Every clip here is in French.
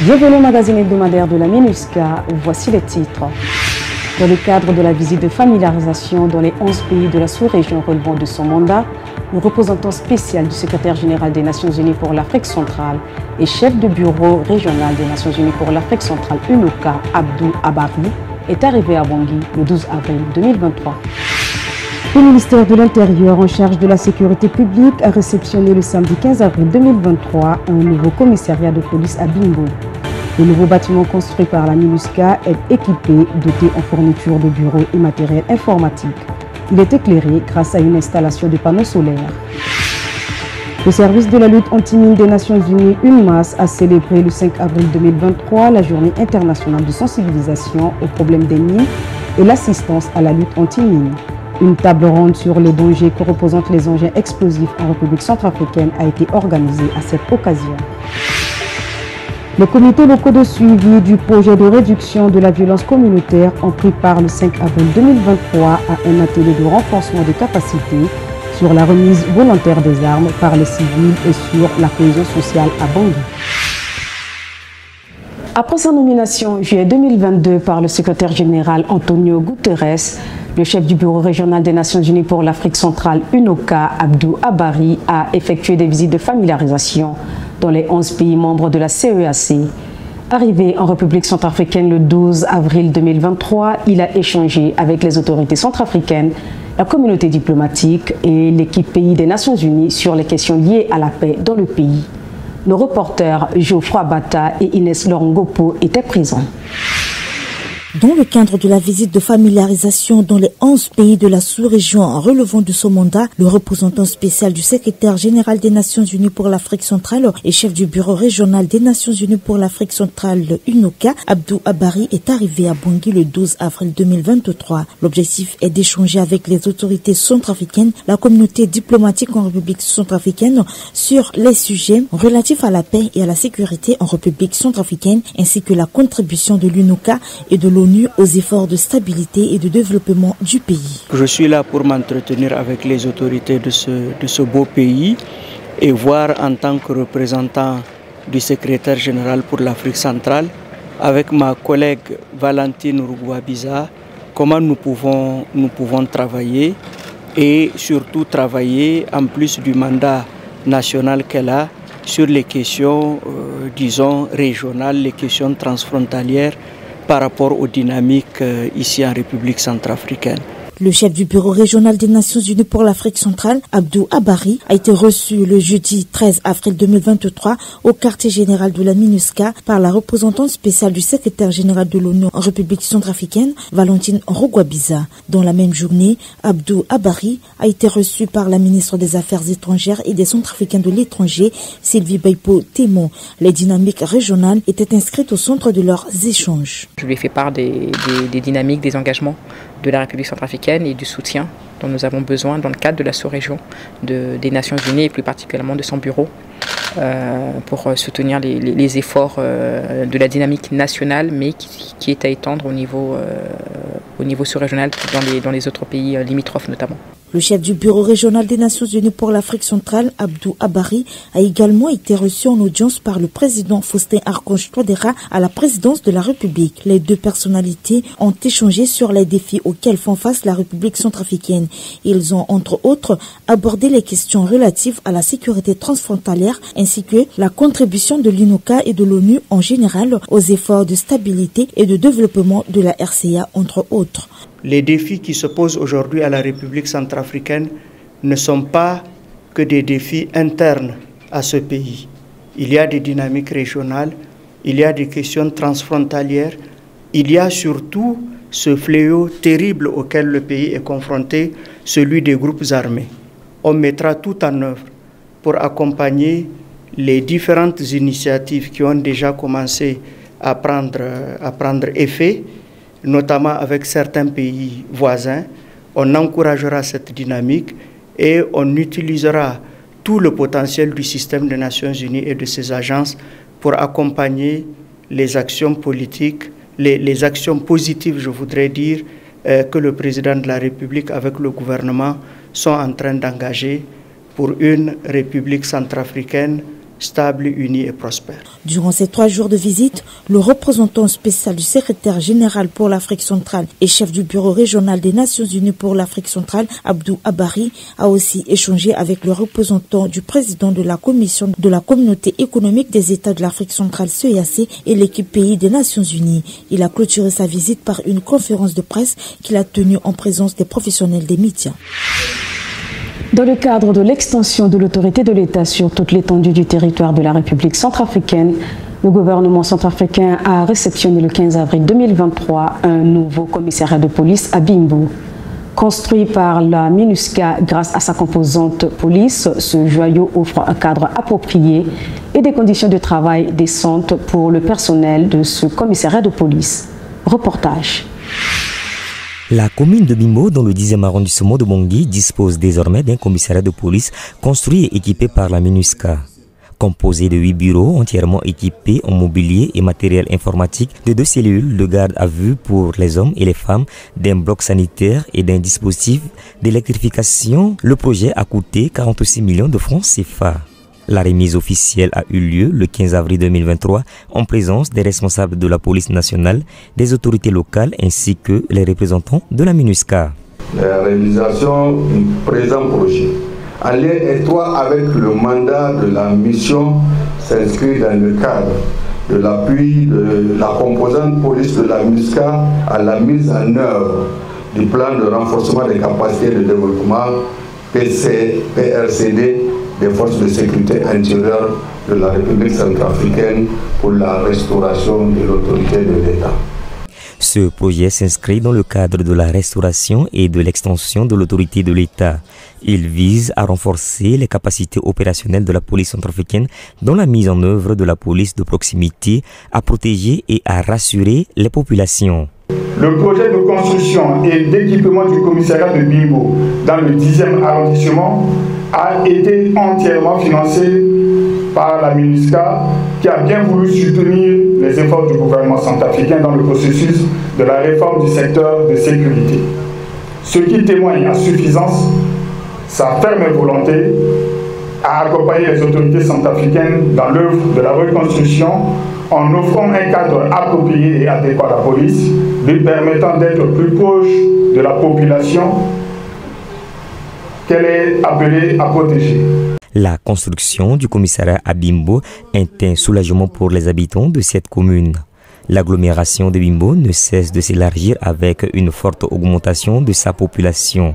Bienvenue au magazine hebdomadaire de la MINUSCA, voici les titres. Dans le cadre de la visite de familiarisation dans les 11 pays de la sous-région relevant de son mandat, le représentant spécial du secrétaire général des Nations Unies pour l'Afrique centrale et chef de bureau régional des Nations Unies pour l'Afrique centrale UNOCA, Abdou Abari, est arrivé à Bangui le 12 avril 2023. Le ministère de l'Intérieur en charge de la sécurité publique a réceptionné le samedi 15 avril 2023 un nouveau commissariat de police à Bingo. Le nouveau bâtiment construit par la MINUSCA est équipé, doté en fourniture de bureaux et matériel informatique. Il est éclairé grâce à une installation de panneaux solaires. Le service de la lutte anti-mine des Nations Unies, UNMAS, a célébré le 5 avril 2023 la journée internationale de sensibilisation aux problèmes des mines et l'assistance à la lutte anti-mine. Une table ronde sur les dangers que représentent les engins explosifs en République centrafricaine a été organisée à cette occasion. Les comités locaux de suivi du projet de réduction de la violence communautaire ont pris part le 5 avril 2023 à un atelier de renforcement de capacité sur la remise volontaire des armes par les civils et sur la cohésion sociale à Bangui. Après sa nomination en juillet 2022 par le secrétaire général Antonio Guterres, le chef du bureau régional des Nations Unies pour l'Afrique centrale, UNOCA, Abdou Abari, a effectué des visites de familiarisation dans les 11 pays membres de la CEAC. Arrivé en République centrafricaine le 12 avril 2023, il a échangé avec les autorités centrafricaines, la communauté diplomatique et l'équipe pays des Nations Unies sur les questions liées à la paix dans le pays. Nos reporters Geoffroy Bata et Inès Lorongopo étaient présents. Dans le cadre de la visite de familiarisation dans les 11 pays de la sous-région relevant de son mandat, le représentant spécial du secrétaire général des Nations Unies pour l'Afrique centrale et chef du bureau régional des Nations Unies pour l'Afrique centrale, UNOCA, Abdou Abari, est arrivé à Bangui le 12 avril 2023. L'objectif est d'échanger avec les autorités centrafricaines, la communauté diplomatique en République centrafricaine sur les sujets relatifs à la paix et à la sécurité en République centrafricaine, ainsi que la contribution de l'UNOCA et de l'ONU aux efforts de stabilité et de développement du pays. Je suis là pour m'entretenir avec les autorités de ce beau pays et voir en tant que représentant du secrétaire général pour l'Afrique centrale, avec ma collègue Valentine Rugwabiza, comment nous pouvons travailler et surtout travailler en plus du mandat national qu'elle a sur les questions, disons, régionales, les questions transfrontalières par rapport aux dynamiques ici en République centrafricaine. Le chef du bureau régional des Nations Unies pour l'Afrique centrale, Abdou Abari, a été reçu le jeudi 13 avril 2023 au quartier général de la MINUSCA par la représentante spéciale du secrétaire général de l'ONU en République centrafricaine, Valentine Rugwabiza. Dans la même journée, Abdou Abari a été reçu par la ministre des Affaires étrangères et des Centrafricains de l'étranger, Sylvie Baipo Témo. Les dynamiques régionales étaient inscrites au centre de leurs échanges. Je lui ai fait part des dynamiques, des engagements de la République centrafricaine et du soutien dont nous avons besoin dans le cadre de la sous-région des Nations Unies et plus particulièrement de son bureau pour soutenir les efforts de la dynamique nationale mais qui est à étendre au niveau sous-régional dans les autres pays limitrophes notamment. Le chef du bureau régional des Nations Unies pour l'Afrique centrale, Abdou Abari, a également été reçu en audience par le président Faustin Archange Touadéra à la présidence de la République. Les deux personnalités ont échangé sur les défis auxquels font face la République centrafricaine. Ils ont, entre autres, abordé les questions relatives à la sécurité transfrontalière ainsi que la contribution de l'UNOCA et de l'ONU en général aux efforts de stabilité et de développement de la RCA, entre autres. Les défis qui se posent aujourd'hui à la République centrafricaine ne sont pas que des défis internes à ce pays. Il y a des dynamiques régionales, il y a des questions transfrontalières, il y a surtout ce fléau terrible auquel le pays est confronté, celui des groupes armés. On mettra tout en œuvre pour accompagner les différentes initiatives qui ont déjà commencé à prendre effet, notamment avec certains pays voisins. On encouragera cette dynamique et on utilisera tout le potentiel du système des Nations Unies et de ses agences pour accompagner les actions politiques, les actions positives, je voudrais dire, que le président de la République avec le gouvernement sont en train d'engager pour une République centrafricaine stable, unie et prospère. Durant ces 3 jours de visite, le représentant spécial du secrétaire général pour l'Afrique centrale et chef du bureau régional des Nations Unies pour l'Afrique centrale, Abdou Abari, a aussi échangé avec le représentant du président de la commission de la communauté économique des États de l'Afrique centrale, CEAC, et l'équipe pays des Nations Unies. Il a clôturé sa visite par une conférence de presse qu'il a tenue en présence des professionnels des médias. Dans le cadre de l'extension de l'autorité de l'État sur toute l'étendue du territoire de la République centrafricaine, le gouvernement centrafricain a réceptionné le 15 avril 2023 un nouveau commissariat de police à Bimbo. Construit par la MINUSCA grâce à sa composante police, ce joyau offre un cadre approprié et des conditions de travail décentes pour le personnel de ce commissariat de police. Reportage. La commune de Bimbo, dans le 10e arrondissement de Bangui, dispose désormais d'un commissariat de police construit et équipé par la MINUSCA. Composé de 8 bureaux entièrement équipés en mobilier et matériel informatique, de 2 cellules de garde à vue pour les hommes et les femmes, d'un bloc sanitaire et d'un dispositif d'électrification, le projet a coûté 46 millions de francs CFA. La remise officielle a eu lieu le 15 avril 2023 en présence des responsables de la police nationale, des autorités locales ainsi que les représentants de la MINUSCA. La réalisation du présent projet, en lien étroit avec le mandat de la mission, s'inscrit dans le cadre de l'appui de la composante police de la MINUSCA à la mise en œuvre du plan de renforcement des capacités de développement PRCD des forces de sécurité intérieure de la République centrafricaine pour la restauration de l'autorité de l'État. Ce projet s'inscrit dans le cadre de la restauration et de l'extension de l'autorité de l'État. Il vise à renforcer les capacités opérationnelles de la police centrafricaine dans la mise en œuvre de la police de proximité, à protéger et à rassurer les populations. Le projet de construction et d'équipement du commissariat de Bimbo dans le 10e arrondissement a été entièrement financé par la MINUSCA qui a bien voulu soutenir les efforts du gouvernement centrafricain dans le processus de la réforme du secteur de sécurité. Ce qui témoigne à suffisance sa ferme volonté à accompagner les autorités centrafricaines dans l'œuvre de la reconstruction en offrant un cadre approprié et adéquat à la police, lui permettant d'être plus proche de la population qu'elle est appelée à protéger. La construction du commissariat à Bimbo est un soulagement pour les habitants de cette commune. L'agglomération de Bimbo ne cesse de s'élargir avec une forte augmentation de sa population.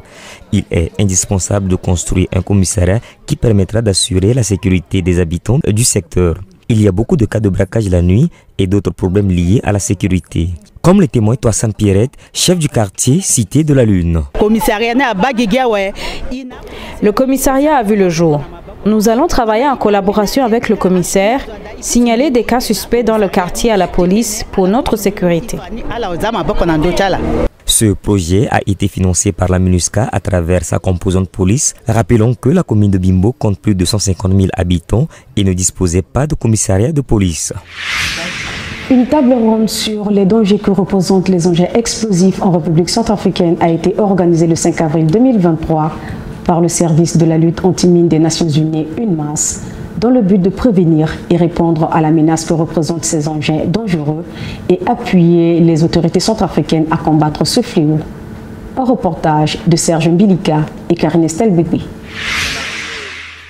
Il est indispensable de construire un commissariat qui permettra d'assurer la sécurité des habitants du secteur. Il y a beaucoup de cas de braquage la nuit et d'autres problèmes liés à la sécurité. Comme le témoin Toassan Pierrette, chef du quartier Cité de la Lune. Le commissariat a vu le jour. Nous allons travailler en collaboration avec le commissaire, signaler des cas suspects dans le quartier à la police pour notre sécurité. Ce projet a été financé par la MINUSCA à travers sa composante police. Rappelons que la commune de Bimbo compte plus de 150 000 habitants et ne disposait pas de commissariat de police. Une table ronde sur les dangers que représentent les engins explosifs en République centrafricaine a été organisée le 5 avril 2023 par le service de la lutte anti-mine des Nations Unies, UNMAS, dans le but de prévenir et répondre à la menace que représentent ces engins dangereux et appuyer les autorités centrafricaines à combattre ce fléau. Un reportage de Serge Mbilika et Karine Estelle Begui.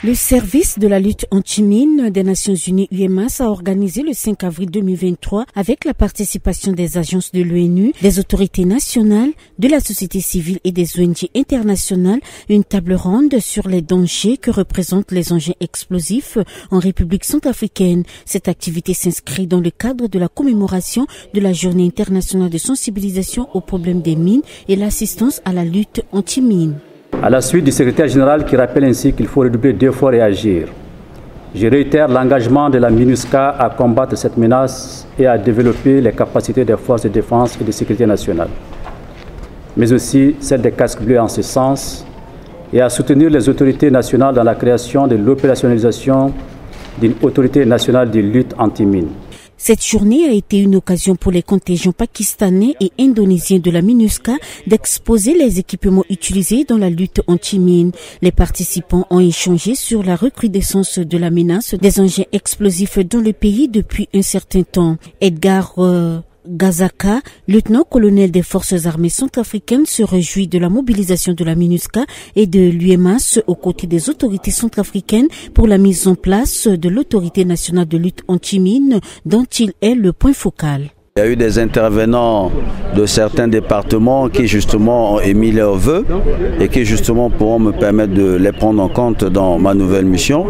Le service de la lutte anti-mine des Nations Unies UNMAS a organisé le 5 avril 2023 avec la participation des agences de l'ONU, des autorités nationales, de la société civile et des ONG internationales une table ronde sur les dangers que représentent les engins explosifs en République centrafricaine. Cette activité s'inscrit dans le cadre de la commémoration de la Journée internationale de sensibilisation aux problèmes des mines et l'assistance à la lutte anti-mine. À la suite du secrétaire général qui rappelle ainsi qu'il faut redoubler d'efforts et agir, je réitère l'engagement de la MINUSCA à combattre cette menace et à développer les capacités des forces de défense et de sécurité nationale, mais aussi celles des casques bleus en ce sens, et à soutenir les autorités nationales dans la création de l'opérationnalisation d'une autorité nationale de lutte anti-mine. Cette journée a été une occasion pour les contingents pakistanais et indonésiens de la MINUSCA d'exposer les équipements utilisés dans la lutte anti-mine. Les participants ont échangé sur la recrudescence de la menace des engins explosifs dans le pays depuis un certain temps. Edgar Gazaka, lieutenant-colonel des forces armées centrafricaines, se réjouit de la mobilisation de la MINUSCA et de l'UEMAS aux côtés des autorités centrafricaines pour la mise en place de l'autorité nationale de lutte anti-mine dont il est le point focal. Il y a eu des intervenants de certains départements qui justement ont émis leurs vœux et qui justement pourront me permettre de les prendre en compte dans ma nouvelle mission.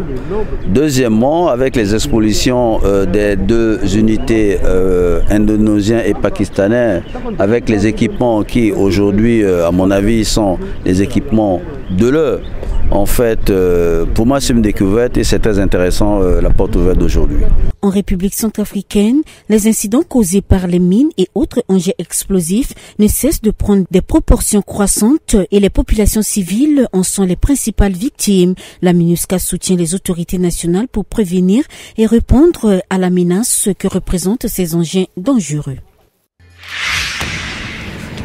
Deuxièmement, avec les expositions des deux unités indonésiennes et pakistanaises, avec les équipements qui aujourd'hui, à mon avis, sont les équipements de l'heure. En fait, pour moi, c'est une découverte et c'est très intéressant la porte ouverte d'aujourd'hui. En République centrafricaine, les incidents causés par les mines et autres engins explosifs ne cessent de prendre des proportions croissantes et les populations civiles en sont les principales victimes. La MINUSCA soutient les autorités nationales pour prévenir et répondre à la menace que représentent ces engins dangereux.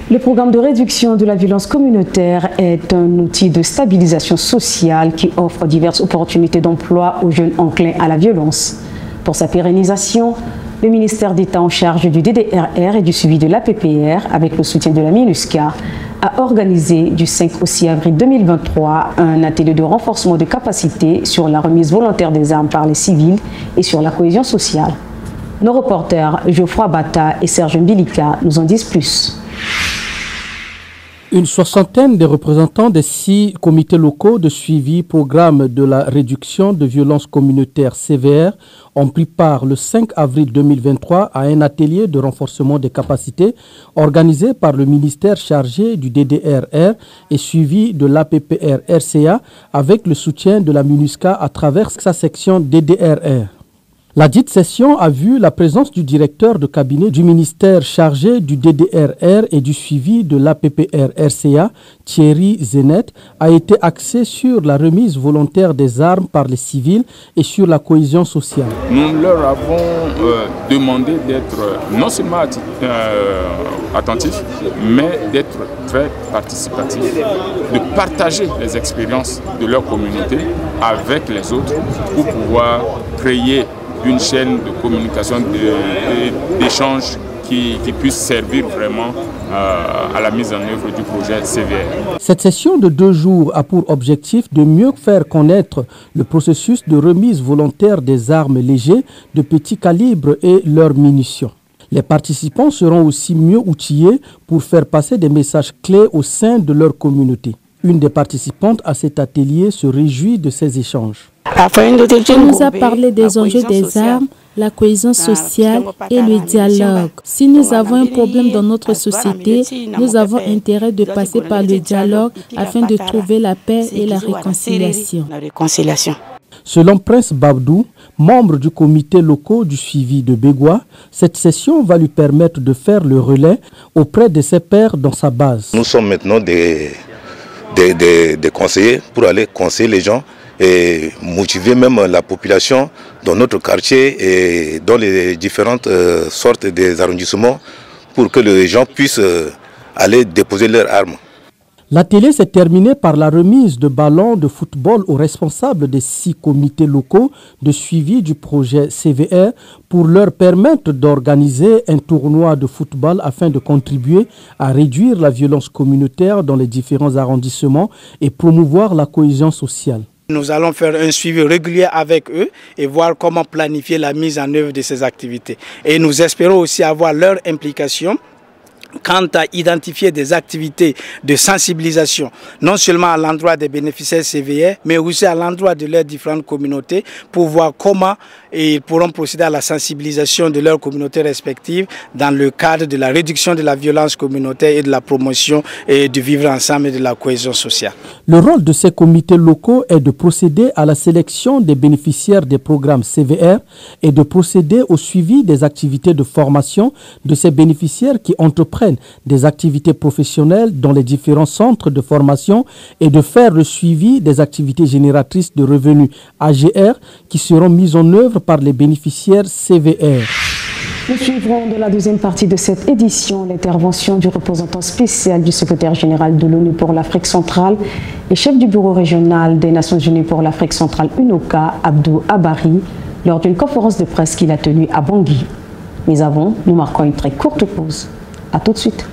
Le programme de réduction de la violence communautaire est un outil de stabilisation sociale qui offre diverses opportunités d'emploi aux jeunes enclins à la violence. Pour sa pérennisation, le ministère d'État en charge du DDRR et du suivi de l'APPR, avec le soutien de la MINUSCA, a organisé du 5 au 6 avril 2023 un atelier de renforcement de capacités sur la remise volontaire des armes par les civils et sur la cohésion sociale. Nos reporters Geoffroy Bata et Serge Mbilika nous en disent plus. Une soixantaine de représentants des 6 comités locaux de suivi programme de la réduction de violences communautaires CVR ont pris part le 5 avril 2023 à un atelier de renforcement des capacités organisé par le ministère chargé du DDRR et suivi de l'APPR-RCA avec le soutien de la MINUSCA à travers sa section DDRR. La dite session a vu la présence du directeur de cabinet du ministère chargé du DDRR et du suivi de l'APPR-RCA, Thierry Zenet, a été axée sur la remise volontaire des armes par les civils et sur la cohésion sociale. Nous leur avons demandé d'être non seulement attentifs, mais d'être très participatifs, de partager les expériences de leur communauté avec les autres pour pouvoir créer une chaîne de communication, d'échange qui puisse servir vraiment à la mise en œuvre du projet CVR. Cette session de 2 jours a pour objectif de mieux faire connaître le processus de remise volontaire des armes légères de petit calibre et leurs munitions. Les participants seront aussi mieux outillés pour faire passer des messages clés au sein de leur communauté. Une des participantes à cet atelier se réjouit de ces échanges. On nous a parlé des enjeux des armes, la cohésion sociale et le dialogue. Si nous avons un problème dans notre société, nous avons intérêt de passer par le dialogue afin de trouver la paix et la réconciliation. Selon Prince Babdou, membre du comité local du suivi de Bégua, cette session va lui permettre de faire le relais auprès de ses pairs dans sa base. Nous sommes maintenant des conseillers pour aller conseiller les gens et motiver même la population dans notre quartier et dans les différentes sortes des arrondissements pour que les gens puissent aller déposer leurs armes. L'atelier s'est terminé par la remise de ballons de football aux responsables des 6 comités locaux de suivi du projet CVR pour leur permettre d'organiser un tournoi de football afin de contribuer à réduire la violence communautaire dans les différents arrondissements et promouvoir la cohésion sociale. Nous allons faire un suivi régulier avec eux et voir comment planifier la mise en œuvre de ces activités. Et nous espérons aussi avoir leur implication quant à identifier des activités de sensibilisation, non seulement à l'endroit des bénéficiaires CVR, mais aussi à l'endroit de leurs différentes communautés, pour voir comment ils pourront procéder à la sensibilisation de leurs communautés respectives dans le cadre de la réduction de la violence communautaire et de la promotion et du vivre ensemble et de la cohésion sociale. Le rôle de ces comités locaux est de procéder à la sélection des bénéficiaires des programmes CVR et de procéder au suivi des activités de formation de ces bénéficiaires qui entreprennent des activités professionnelles dans les différents centres de formation et de faire le suivi des activités génératrices de revenus AGR qui seront mises en œuvre par les bénéficiaires CVR. Nous suivrons dans la deuxième partie de cette édition l'intervention du représentant spécial du secrétaire général de l'ONU pour l'Afrique centrale et chef du bureau régional des Nations Unies pour l'Afrique centrale UNOCA, Abdou Abari, lors d'une conférence de presse qu'il a tenue à Bangui. Mais avant, nous marquons une très courte pause. A tout de suite.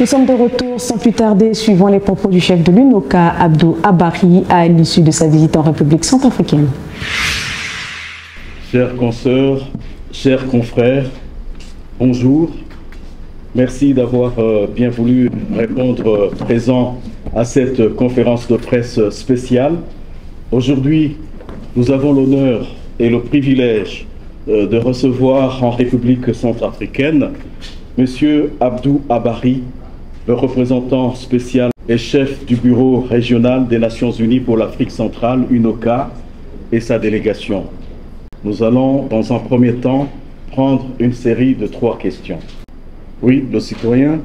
Nous sommes de retour sans plus tarder, suivant les propos du chef de l'UNOCA, Abdou Abari, à l'issue de sa visite en République centrafricaine. Chers consoeurs, chers confrères, bonjour. Merci d'avoir bien voulu répondre présent à cette conférence de presse spéciale. Aujourd'hui, nous avons l'honneur et le privilège de recevoir en République centrafricaine Monsieur Abdou Abari, le représentant spécial et chef du bureau régional des Nations Unies pour l'Afrique centrale, UNOCA, et sa délégation. Nous allons, dans un premier temps, prendre une série de 3 questions. Oui, le citoyen,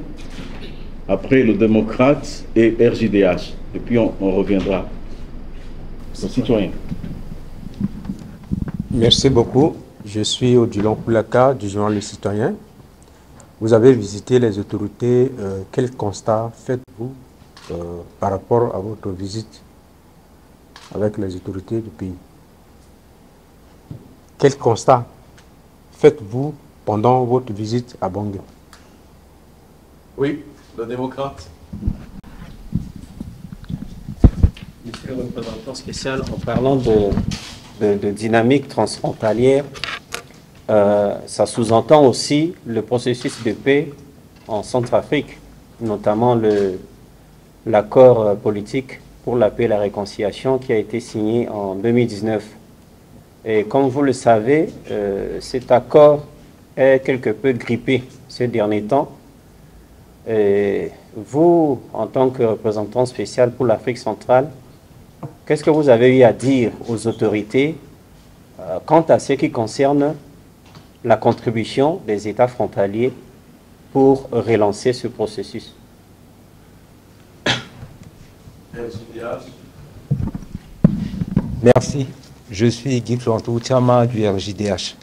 après le démocrate et RJDH. Et puis on reviendra. Le citoyen. Merci beaucoup. Je suis Odilon Koulaka du journal Le Citoyen. Vous avez visité les autorités. Quel constat faites-vous par rapport à votre visite avec les autorités du pays? Quel constat faites-vous pendant votre visite à Bangui? Oui, le démocrate. Monsieur le représentant spécial, en parlant de dynamique transfrontalière, ça sous-entend aussi le processus de paix en Centrafrique, notamment l'accord politique pour la paix et la réconciliation qui a été signé en 2019. Et comme vous le savez, cet accord est quelque peu grippé ces derniers temps. Et vous, en tant que représentant spécial pour l'Afrique centrale, qu'est-ce que vous avez eu à dire aux autorités quant à ce qui concerne la contribution des États frontaliers pour relancer ce processus? Merci. Je suis Guy Plantou, Tchama du RJDH.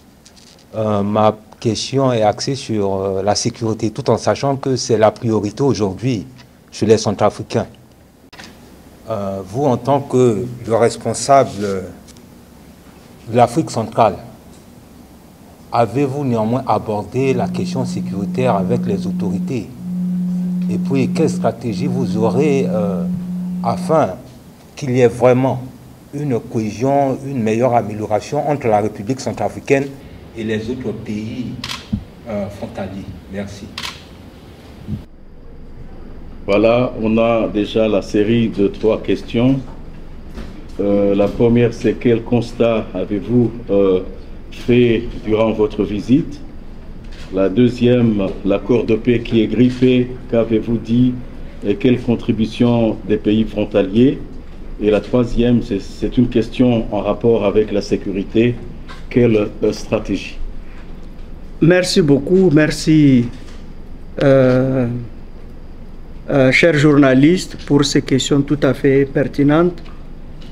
Ma question est axée sur la sécurité, tout en sachant que c'est la priorité aujourd'hui chez les Centrafricains. Vous, en tant que le responsable de l'Afrique centrale, avez-vous néanmoins abordé la question sécuritaire avec les autorités? Et puis, quelle stratégie vous aurez afin qu'il y ait vraiment une cohésion, une meilleure amélioration entre la République centrafricaine et les autres pays frontaliers? Merci. Voilà, on a déjà la série de 3 questions. La première, c'est quel constat avez-vous fait durant votre visite? La deuxième, l'accord de paix qui est grippé, qu'avez-vous dit et quelle contribution des pays frontaliers? Et la troisième, c'est une question en rapport avec la sécurité. Quelle stratégie? Merci beaucoup, merci chers journalistes pour ces questions tout à fait pertinentes.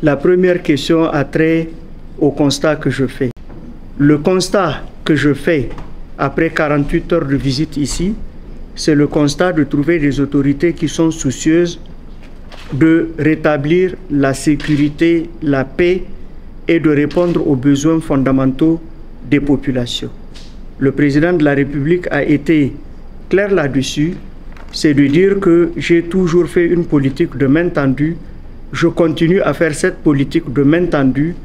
La première question a trait au constat que je fais. Le constat que je fais après 48 heures de visite ici, c'est le constat de trouver des autorités qui sont soucieuses de rétablir la sécurité, la paix et de répondre aux besoins fondamentaux des populations. Le président de la République a été clair là-dessus, c'est de dire que j'ai toujours fait une politique de main tendue, je continue à faire cette politique de main tendue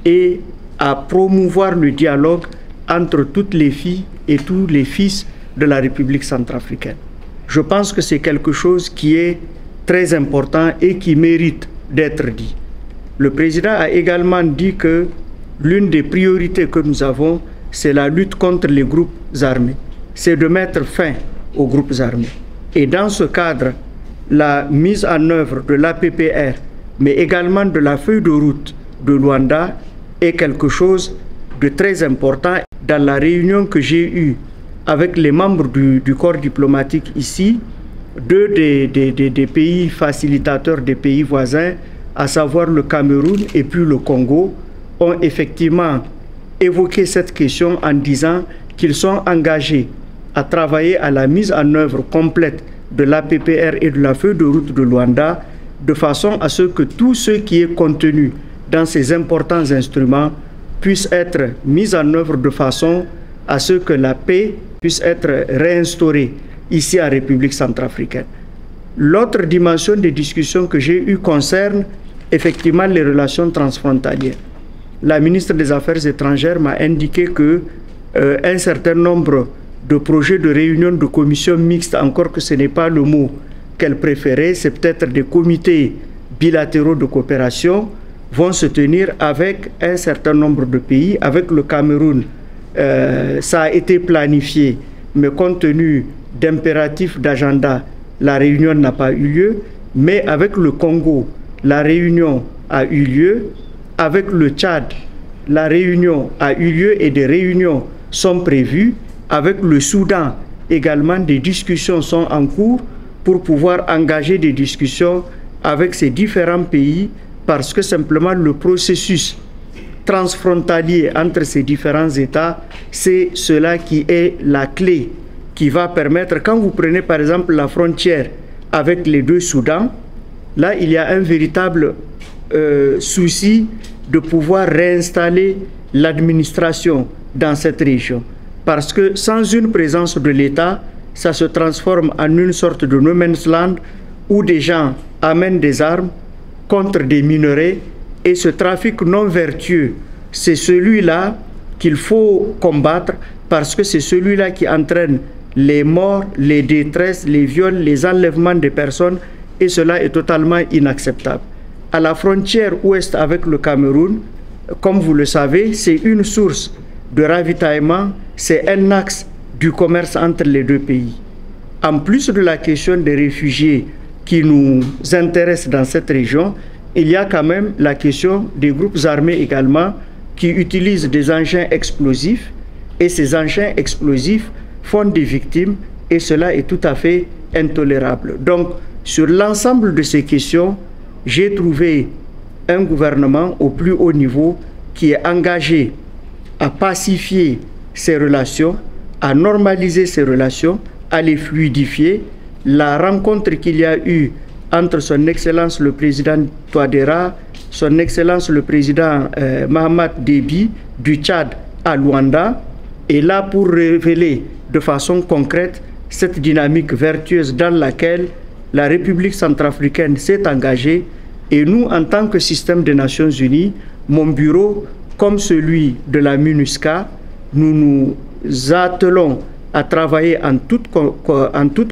et à promouvoir le dialogue entre toutes les filles et tous les fils de la République centrafricaine. Je pense que c'est quelque chose qui est très important et qui mérite d'être dit. Le président a également dit que l'une des priorités que nous avons, c'est la lutte contre les groupes armés. C'est de mettre fin aux groupes armés. Et dans ce cadre, la mise en œuvre de l'APPR, mais également de la feuille de route de Luanda, est quelque chose de très important. Dans la réunion que j'ai eue avec les membres du corps diplomatique ici, deux des pays facilitateurs des pays voisins, à savoir le Cameroun et puis le Congo, ont effectivement évoqué cette question en disant qu'ils sont engagés à travailler à la mise en œuvre complète de l'APPR et de la feuille de route de Luanda, de façon à ce que tout ce qui est contenu dans ces importants instruments puisse être mis en œuvre de façon à ce que la paix puisse être réinstaurée ici en République centrafricaine. L'autre dimension des discussions que j'ai eues concerne effectivement les relations transfrontalières. La ministre des Affaires étrangères m'a indiqué que un certain nombre de projets de réunion de commissions mixtes, encore que ce n'est pas le mot qu'elle préférait, c'est peut-être des comités bilatéraux de coopération, vont se tenir avec un certain nombre de pays. Avec le Cameroun, ça a été planifié, mais compte tenu d'impératifs d'agenda, la réunion n'a pas eu lieu. Mais avec le Congo, la réunion a eu lieu. Avec le Tchad, la réunion a eu lieu et des réunions sont prévues. Avec le Soudan, également, des discussions sont en cours pour pouvoir engager des discussions avec ces différents pays, parce que simplement le processus transfrontalier entre ces différents États, c'est cela qui est la clé qui va permettre, quand vous prenez par exemple la frontière avec les deux Soudans, là il y a un véritable souci de pouvoir réinstaller l'administration dans cette région. Parce que sans une présence de l'État, ça se transforme en une sorte de no man's land où des gens amènent des armes contre des minerais, et ce trafic non vertueux, c'est celui-là qu'il faut combattre, parce que c'est celui-là qui entraîne les morts, les détresses, les viols, les enlèvements des personnes, et cela est totalement inacceptable. À la frontière ouest avec le Cameroun, comme vous le savez, c'est une source de ravitaillement, c'est un axe du commerce entre les deux pays. En plus de la question des réfugiés qui nous intéresse dans cette région, il y a quand même la question des groupes armés également qui utilisent des engins explosifs, et ces engins explosifs font des victimes, et cela est tout à fait intolérable. Donc, sur l'ensemble de ces questions, j'ai trouvé un gouvernement au plus haut niveau qui est engagé à pacifier ces relations, à normaliser ces relations, à les fluidifier. La rencontre qu'il y a eu entre son Excellence le Président Touadéra, son Excellence le Président Mahamat Déby du Tchad à Luanda, est là pour révéler de façon concrète cette dynamique vertueuse dans laquelle la République centrafricaine s'est engagée. Et nous, en tant que système des Nations Unies, mon bureau, comme celui de la MINUSCA, nous nous attelons à travailler en toute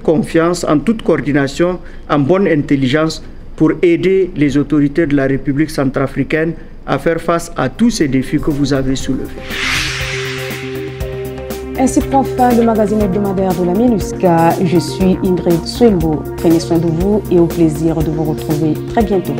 confiance, en toute coordination, en bonne intelligence, pour aider les autorités de la République centrafricaine à faire face à tous ces défis que vous avez soulevés. Ainsi prend fin le magazine hebdomadaire de la MINUSCA. Je suis Ingrid Swembo. Prenez soin de vous et au plaisir de vous retrouver très bientôt.